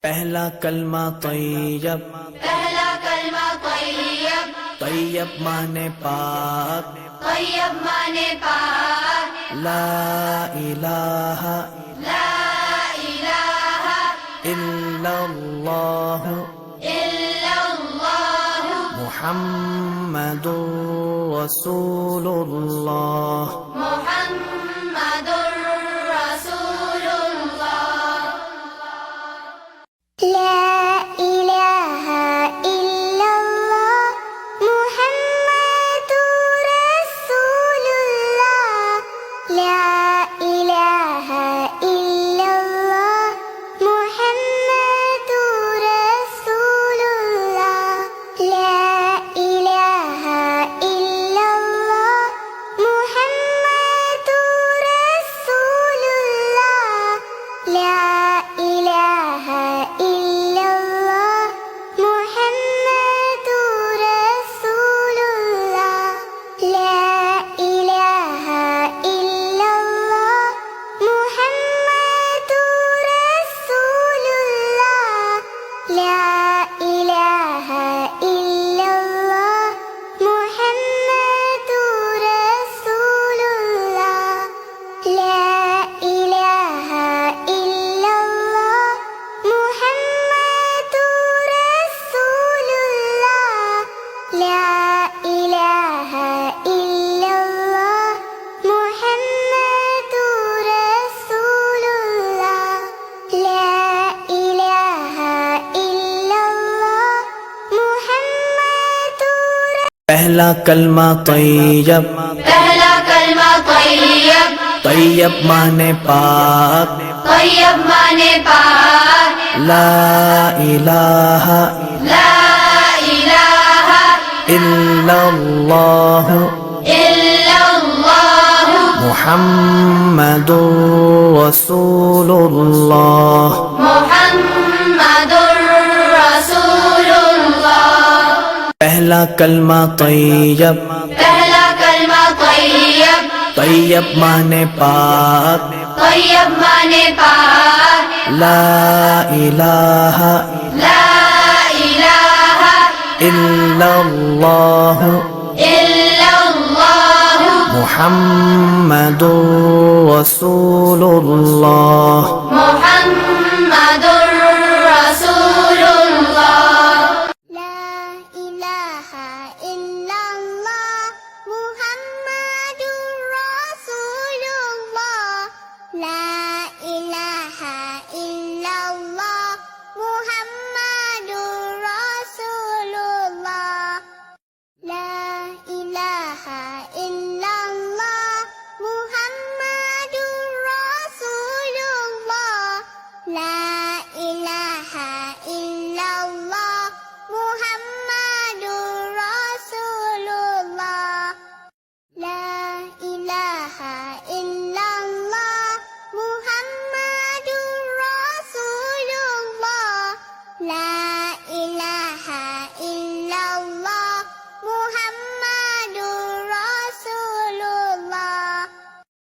पहला कलमा तैयब, पहला कलमा तैयब, तैयब माने पाक, तैयब माने पाक, ला इलाहा ला इलाहा इल्लल्लाह इल्लल्लाह मुहम्मदुर रसूलुल्लाह। मुहम्मदुर रसूलुल्लाह। لا إله إلا الله محمد رسول الله. لا إله إلا الله محمد رسول الله. لا إله إلا الله محمد رسول الله. لا إله إلا الله محمد رسول الله. لا إله إلا الله محمد رسول الله. لا إله إلا الله محمد رسول الله. لا إله إلا الله محمد رسول الله. لا إله إلا الله محمد رسول الله. لا إله إلا الله محمد पहला कलमा तैयब, पहला कलमा तैयब, तैयब माने पाक, तैयब माने पाक, ला इलाहा ला इलाहा इल्लल्लाह इल्लल्लाह मुहम्मदुर रसूलुल्लाह। मुहम्मदुर रसूलुल्लाह। पहला कलमा तैयब, पहला कलमा तैयब, तैयब माने पाक, तैयब माने पाक, ला इलाहा ला इलाहा इल्लल्लाह इल्लल्लाह मुहम्मदुर रसूलुल्लाह। मुहम्मदुर